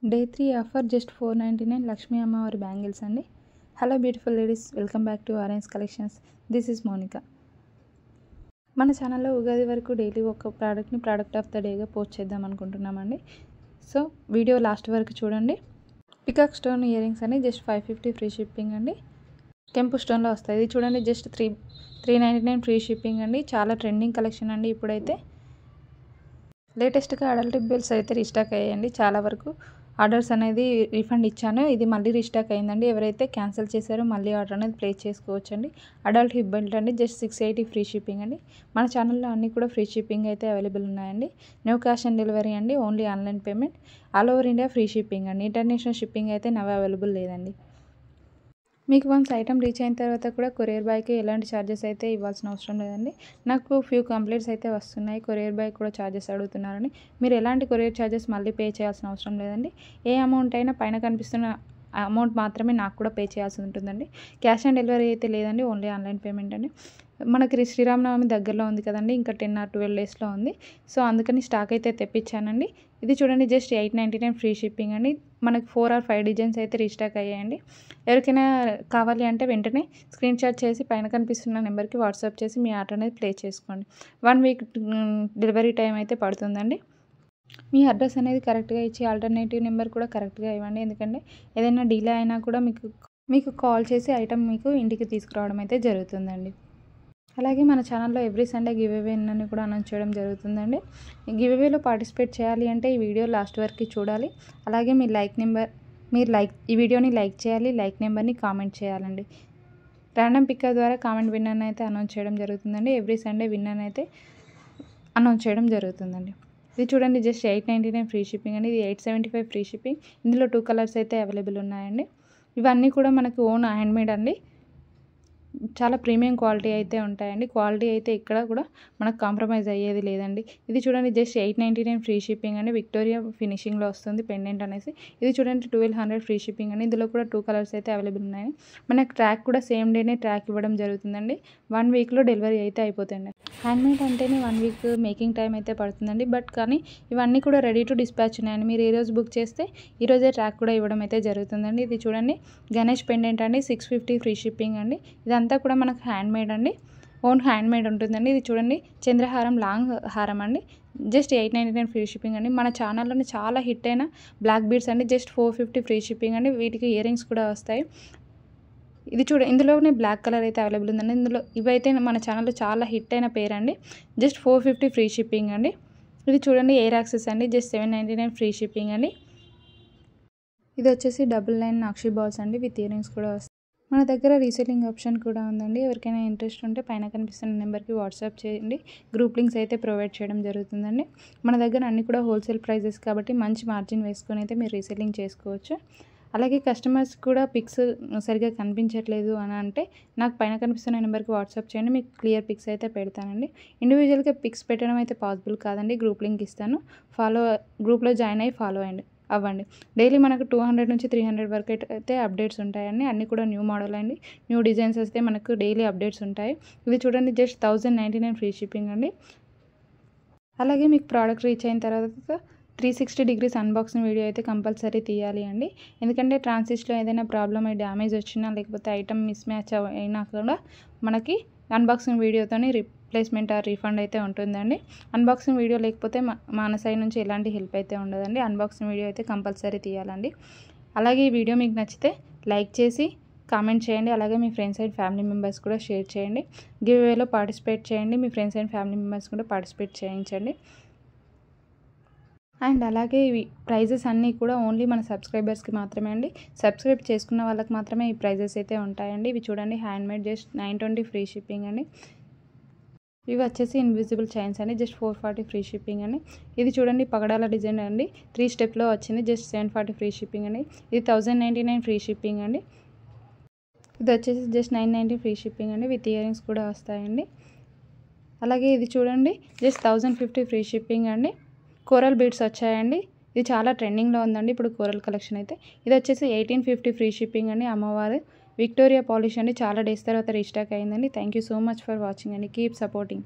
Day 3 offer just 499 Lakshmi అమ్మవారి bangles అండి. Hello beautiful ladies, welcome back to Orange Collections. This is Monica. మన ఛానల్లో ఉగాది వరకు డైలీ ఒక ప్రోడక్ట్ని ప్రోడక్ట్ ఆఫ్ ద డేగా పోస్ట్ చేద్దాం అనుకుంటున్నామండి. సో వీడియో లాస్ట్ వరకు చూడండి. పికాక్ స్టోన్ ఇయర్ రింగ్స్ అండి, జస్ట్ 550 ఫ్రీ షిప్పింగ్ అండి. కెంపు స్టోన్లో వస్తాయి. ఇది చూడండి, జస్ట్ 399 ఫ్రీ షిప్పింగ్ అండి. చాలా ట్రెండింగ్ కలెక్షన్ అండి. ఇప్పుడైతే లేటెస్ట్గా అడల్ట్ బెల్స్ అయితే రీస్టాక్ అయ్యాయండి. చాలా వరకు ఆర్డర్స్ అనేది రీఫండ్ ఇచ్చాను. ఇది మళ్ళీ రీస్టాక్ అయిందండి. ఎవరైతే క్యాన్సిల్ చేశారో మళ్ళీ ఆర్డర్ అనేది ప్లేస్ చేసుకోవచ్చు అండి. అడల్ట్ హిప్ బెల్ట్ అండి, జస్ట్ 680 ఫ్రీ షిప్పింగ్ అండి. మన ఛానల్లో అన్నీ కూడా ఫ్రీ షిప్పింగ్ అయితే అవైలబుల్ ఉన్నాయండి. నో క్యాష్ ఆన్ డెలివరీ అండి, only online payment. All over India free shipping అండి. ఇంటర్నేషనల్ షిప్పింగ్ అయితే నవ్ అవైలబుల్ లేదండి. మీకు వన్స్ ఐటమ్ రీచ్ అయిన తర్వాత కూడా కొరియర్ బాయ్కి ఎలాంటి ఛార్జెస్ అయితే ఇవ్వాల్సిన అవసరం లేదండి. నాకు ఫ్యూ కంప్లైంట్స్ అయితే వస్తున్నాయి, కొరియర్ బాయ్ కూడా ఛార్జెస్ అడుగుతున్నారని. మీరు ఎలాంటి కొరియర్ ఛార్జెస్ మళ్ళీ పే చేయాల్సిన అవసరం లేదండి. ఏ అమౌంట్ అయినా పైన కనిపిస్తున్న అమౌంట్ మాత్రమే నాకు కూడా పే చేయాల్సి ఉంటుందండి. క్యాష్ ఆన్ డెలివరీ అయితే లేదండి, ఓన్లీ ఆన్లైన్ పేమెంట్ అండి. మనకి శ్రీరామనవమి దగ్గరలో ఉంది కదండి, ఇంకా 10 or 12 డేస్లో ఉంది. సో అందుకని స్టాక్ అయితే తెప్పించానండి. ఇది చూడండి, జస్ట్ 899 ఫ్రీ షిప్పింగ్ అండి. మనకి 4 or 5 డిజైన్స్ అయితే రీస్టాక్ అయ్యాయండి. ఎవరికైనా కావాలి అంటే వెంటనే స్క్రీన్ షాట్ చేసి పైన కనిపిస్తున్న నెంబర్కి వాట్సాప్ చేసి మీ ఆర్డర్ అనేది ప్లేస్ చేసుకోండి. 1 వీక్ డెలివరీ టైం అయితే పడుతుందండి. మీ అడ్రస్ అనేది కరెక్ట్గా ఇచ్చి ఆల్టర్నేటివ్ నెంబర్ కూడా కరెక్ట్గా ఇవ్వండి. ఎందుకంటే ఏదైనా డిలే అయినా కూడా మీకు కాల్ చేసి ఐటమ్ మీకు ఇంటికి తీసుకురావడం అయితే జరుగుతుందండి. అలాగే మన ఛానల్లో ఎవ్రీ సండే గివ్ అవే అని కూడా అనౌన్స్ చేయడం జరుగుతుందండి. గివ్ అవేలో పార్టిసిపేట్ చేయాలి అంటే ఈ వీడియో లాస్ట్ వరకు చూడాలి. అలాగే ఈ వీడియోని లైక్ చేయాలి, లైక్ నెంబర్ని కామెంట్ చేయాలండి. ర్యాండమ్ పిక్కర్ ద్వారా కామెంట్ విన్నర్ని అయితే అనౌన్స్ చేయడం జరుగుతుందండి. ఎవ్రీ సండే విన్నర్ని అయితే అనౌన్స్ చేయడం జరుగుతుందండి. ఇది చూడండి, జస్ట్ 899 ఫ్రీ షిప్పింగ్ అండి. ఇది 875 ఫ్రీ షిప్పింగ్. ఇందులో 2 కలర్స్ అయితే అవైలబుల్ ఉన్నాయండి. ఇవన్నీ కూడా మనకు ఓన్ హ్యాండ్మేడ్ అండి. చాలా ప్రీమియం క్వాలిటీ అయితే ఉంటాయండి. క్వాలిటీ అయితే ఇక్కడ కూడా మనకు కాంప్రమైజ్ అయ్యేది లేదండి. ఇది చూడండి, జస్ట్ 899 ఫ్రీ షిప్పింగ్ అండి. విక్టోరియా ఫినిషింగ్లో వస్తుంది పెండెంట్ అనేసి. ఇది చూడండి, 1200 ఫ్రీ షిప్పింగ్ అండి. ఇందులో కూడా 2 కలర్స్ అయితే అవైలబుల్ ఉన్నాయి. మనకు ట్రాక్ కూడా సేమ్ డేనే ట్రాక్ ఇవ్వడం జరుగుతుందండి. 1 వీక్లో డెలివరీ అయితే అయిపోతుంది. హ్యాండ్మేడ్ అంటేనే 1 వీక్ మేకింగ్ టైం అయితే పడుతుందండి. బట్ కానీ ఇవన్నీ కూడా రెడీ టు డిస్పాచ్ ఉన్నాయండి. మీరు ఏ రోజు బుక్ చేస్తే ఈరోజే ట్రాక్ కూడా ఇవ్వడం అయితే జరుగుతుందండి. ఇది చూడండి, గణేష్ పెండెంట్ అండి, 650 ఫ్రీ షిప్పింగ్ అండి. ఇదంతా కూడా మనకు హ్యాండ్మేడ్ అండి, ఓన్ హ్యాండ్మేడ్ ఉంటుందండి. ఇది చూడండి, చంద్రహారం లాంగ్ హారం అండి, జస్ట్ 899 ఫ్రీ షిప్పింగ్ అండి. మన ఛానల్లోనే చాలా హిట్ అయిన బ్లాక్ బీడ్స్ అండి, జస్ట్ 450 ఫ్రీ షిప్పింగ్ అండి. వీటికి ఇయర్ రింగ్స్ కూడా వస్తాయి. ఇది ఇందులోనే బ్లాక్ కలర్ అయితే అవైలబుల్ ఉందండి. ఇవైతే మన ఛానల్లో చాలా హిట్ అయిన పేరు అండి, జస్ట్ 450 ఫ్రీ షిప్పింగ్ అండి. ఇది చూడండి, ఎయిర్ యాక్సెస్ అండి, జస్ట్ 799 ఫ్రీ షిప్పింగ్ అండి. ఇది వచ్చేసి 99 నాక్షి బాల్స్ అండి, విత్ ఇయర్ రింగ్స్ కూడా వస్తాయి. మన దగ్గర రీసెల్లింగ్ ఆప్షన్ కూడా ఉందండి. ఎవరికైనా ఇంట్రెస్ట్ ఉంటే పైన కనిపిస్తున్న నెంబర్కి వాట్సాప్ చేయండి. గ్రూప్ లింక్స్ అయితే ప్రొవైడ్ చేయడం జరుగుతుందండి. మన దగ్గర అన్నీ కూడా హోల్సేల్ ప్రైజెస్ కాబట్టి మంచి మార్జిన్ వేసుకొని అయితే మీరు రీసెల్లింగ్ చేసుకోవచ్చు. అలాగే కస్టమర్స్ కూడా పిక్స్ సరిగ్గా కనిపించట్లేదు అని అంటే నాకు పైన కనిపిస్తున్న నెంబర్కి వాట్సాప్ చేయండి, మీకు క్లియర్ పిక్స్ అయితే పెడతానండి. ఇండివిజువల్గా పిక్స్ పెట్టడం అయితే పాసిబుల్ కాదండి. గ్రూప్ లింక్ ఇస్తాను, గ్రూప్లో జాయిన్ అయ్యి ఫాలో అవ్వండి. డైలీ మనకు 200 నుంచి 300 వరకు అయితే అప్డేట్స్ ఉంటాయండి. అన్నీ కూడా న్యూ మోడల్ అండి, న్యూ డిజైన్స్ అయితే మనకు డైలీ అప్డేట్స్ ఉంటాయి. ఇది చూడండి, జస్ట్ 1099 ఫ్రీ షిప్పింగ్ అండి. అలాగే మీకు ప్రోడక్ట్ రీచ్ అయిన తర్వాత 360 degrees అన్బాక్సింగ్ వీడియో అయితే కంపల్సరీ తీయాలి అండి. ఎందుకంటే ట్రాన్సిస్ట్లో ఏదైనా ప్రాబ్లమ్ అయి డ్యామేజ్ వచ్చినా లేకపోతే ఐటమ్ మిస్ మ్యాచ్ అయినా కూడా మనకి అన్బాక్సింగ్ వీడియోతోని రీప్లేస్మెంట్ ఆర్ రీఫండ్ అయితే ఉంటుందండి. అన్బాక్సింగ్ వీడియో లేకపోతే మన సైడ్ నుంచి ఎలాంటి హెల్ప్ అయితే ఉండదండి. అన్బాక్సింగ్ వీడియో అయితే కంపల్సరీ తీయాలండి. అలాగే ఈ వీడియో మీకు నచ్చితే లైక్ చేసి కామెంట్ చేయండి. అలాగే మీ ఫ్రెండ్స్ అండ్ ఫ్యామిలీ మెంబర్స్ కూడా షేర్ చేయండి. గివ్ అవేలో పార్టిసిపేట్ చేయండి. మీ ఫ్రెండ్స్ అండ్ ఫ్యామిలీ మెంబర్స్ కూడా పార్టిసిపేట్ చేయించండి. అండ్ అలాగే ఇవి ప్రైజెస్ అన్నీ కూడా ఓన్లీ మన సబ్స్క్రైబర్స్కి మాత్రమే అండి. సబ్స్క్రైబ్ చేసుకున్న వాళ్ళకి మాత్రమే ఈ ప్రైజెస్ అయితే ఉంటాయండి. ఇవి చూడండి, హ్యాండ్మేడ్, జస్ట్ 920 ఫ్రీ షిప్పింగ్ అండి. ఇవి వచ్చేసి ఇన్విజిబుల్ చైన్స్ అండి, జస్ట్ 440 ఫ్రీ షిప్పింగ్ అండి. ఇది చూడండి, పగడాల డిజైన్ అండి, 3 స్టెప్లో వచ్చింది, జస్ట్ 740 ఫ్రీ షిప్పింగ్ అండి. ఇది 1099 ఫ్రీ షిప్పింగ్ అండి. ఇది వచ్చేసి జస్ట్ 990 ఫ్రీ షిప్పింగ్ అండి, విత్ ఇయర్ రింగ్స్ కూడా వస్తాయండి. అలాగే ఇది చూడండి, జస్ట్ 1050 ఫ్రీ షిప్పింగ్ అండి. కోరల్ బీడ్స్ వచ్చాయండి. ఇది చాలా ట్రెండింగ్లో ఉందండి ఇప్పుడు కోరల్ కలెక్షన్ అయితే. ఇది వచ్చేసి 1850 ఫ్రీ షిప్పింగ్ అండి. అమ్మవారు విక్టోరియా పాలిష్ అండి, చాలా డేస్ తర్వాత రీస్టాక్ అయిందండి. Thank you so much for watching అండి. Keep supporting.